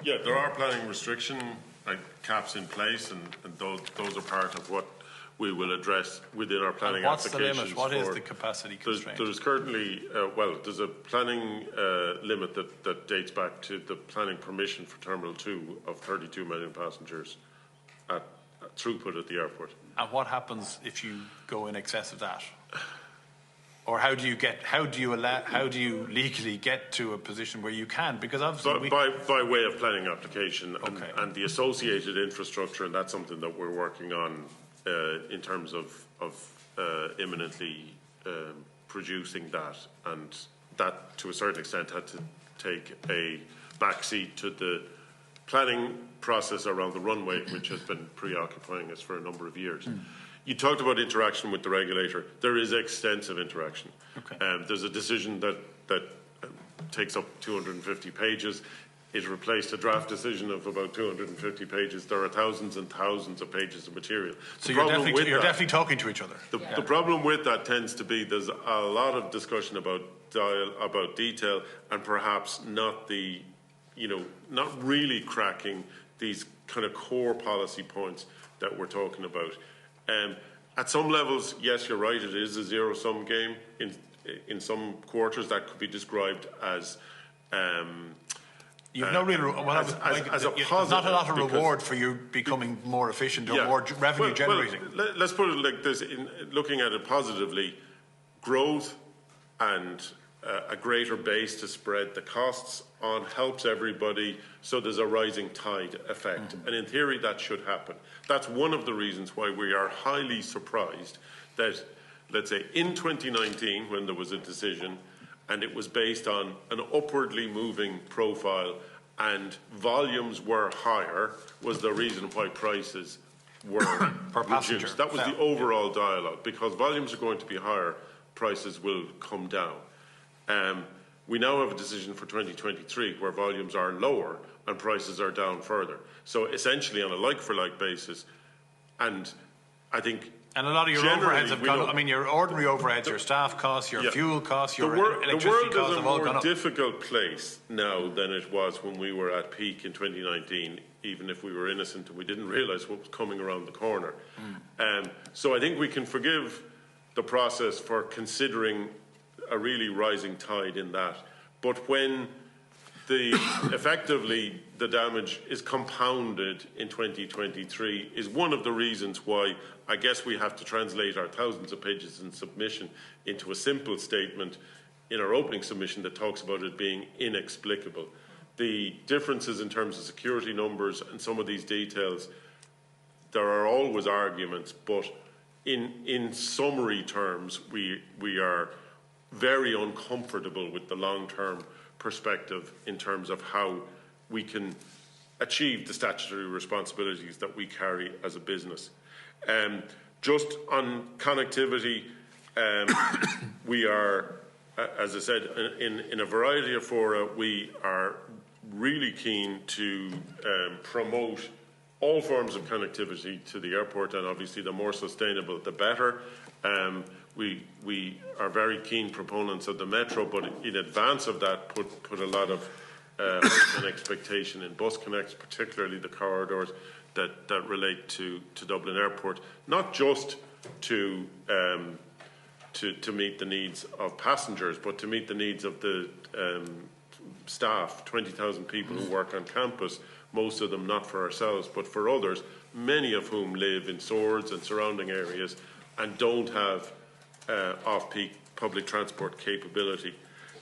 Yeah, there are planning restriction caps in place, and those are part of what we will address within our planning applications. What's the limit? What is the capacity constraint? There's currently, there's a planning limit that dates back to the planning permission for Terminal 2 of 32 million passengers at throughput at the airport. And what happens if you go in excess of that? Or how do you legally get to a position where you can? Because obviously by way of planning application and the associated infrastructure, and that's something that we're working on in terms of imminently producing that, and that to a certain extent had to take a backseat to the planning process around the runway, which has been preoccupying us for a number of years. You talked about interaction with the regulator. There is extensive interaction. There's a decision that takes up 250 pages. It replaced a draft decision of about 250 pages. There are thousands and thousands of pages of material. So you're definitely talking to each other. The problem with that tends to be there's a lot of discussion about detail, and perhaps not really cracking these kind of core policy points that we're talking about. At some levels, yes, you're right, it is a zero-sum game. In some quarters, that could be described as you've no real as a positive. There's not a lot of reward for you becoming more efficient or more revenue generating. Let's put it like this: in looking at it positively, growth and a greater base to spread the costs on helps everybody, so there's a rising tide effect. And in theory, that should happen. That's one of the reasons why we are highly surprised that, let's say, in 2019, when there was a decision, and it was based on an upwardly moving profile and volumes were higher, was the reason why prices were per passenger. Reduced. That was the overall dialogue. Because volumes are going to be higher, prices will come down. We now have a decision for 2023 where volumes are lower and prices are down further. So essentially on a like-for-like basis, and I think... And a lot of your overheads have gone up. I mean, your ordinary overheads, your staff costs, your fuel costs, your electricity costs have all gone up. The world is a more difficult place now than it was when we were at peak in 2019, even if we were innocent and we didn't realise what was coming around the corner. So I think we can forgive the process for considering a really rising tide in that. But when effectively the damage is compounded in 2023 is one of the reasons why I guess we have to translate our thousands of pages in submission into a simple statement in our opening submission that talks about it being inexplicable. The differences in terms of security numbers and some of these details, there are always arguments, but in summary terms, we are very uncomfortable with the long-term perspective in terms of how we can achieve the statutory responsibilities that we carry as a business. Just on connectivity, we are, as I said, in a variety of fora, we are really keen to promote all forms of connectivity to the airport, and obviously the more sustainable, the better. We are very keen proponents of the metro, but in advance of that, put a lot of an expectation in bus connects, particularly the corridors that relate to Dublin Airport, not just to meet the needs of passengers, but to meet the needs of the staff, 20,000 people who work on campus, most of them not for ourselves, but for others, many of whom live in Swords and surrounding areas and don't have off-peak public transport capability.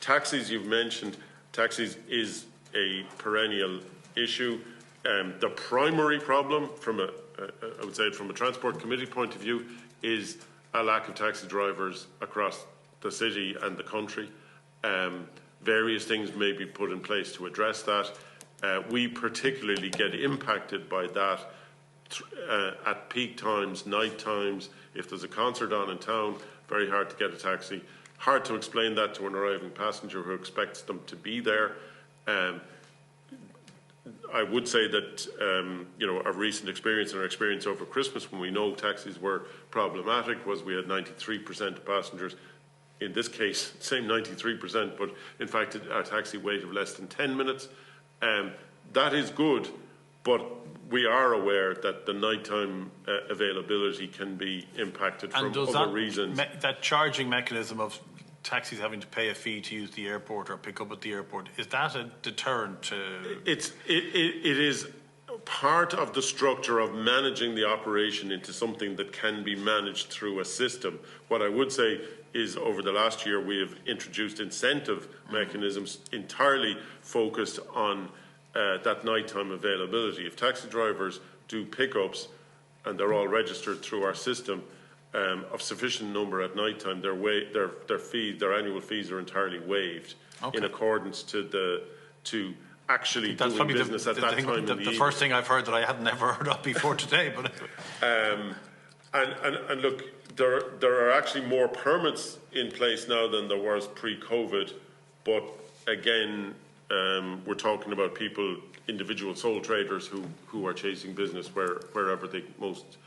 Taxis, you've mentioned, taxis is a perennial issue. The primary problem, I would say from a Transport Committee point of view, is a lack of taxi drivers across the city and the country. Various things may be put in place to address that. We particularly get impacted by that at peak times, night times. If there's a concert on in town, very hard to get a taxi. Hard to explain that to an arriving passenger who expects them to be there. I would say that our recent experience and our experience over Christmas, when we know taxis were problematic, was we had 93% of passengers. In this case, same 93%, but in fact a taxi wait of less than 10 minutes. that is good, but we are aware that the nighttime availability can be impacted from other reasons. That charging mechanism of taxis having to pay a fee to use the airport or pick up at the airport, is that a deterrent to... It is part of the structure of managing the operation into something that can be managed through a system. What I would say is over the last year we have introduced incentive mechanisms entirely focused on that nighttime availability. If taxi drivers do pickups and they're all registered through our system of sufficient number at nighttime, their annual fees are entirely waived in accordance to actually doing business at that time in the evening. First thing I've heard that I had never heard of before today. But and look, there are actually more permits in place now than there was pre-COVID, but again, we're talking about people, individual sole traders who are chasing business wherever they most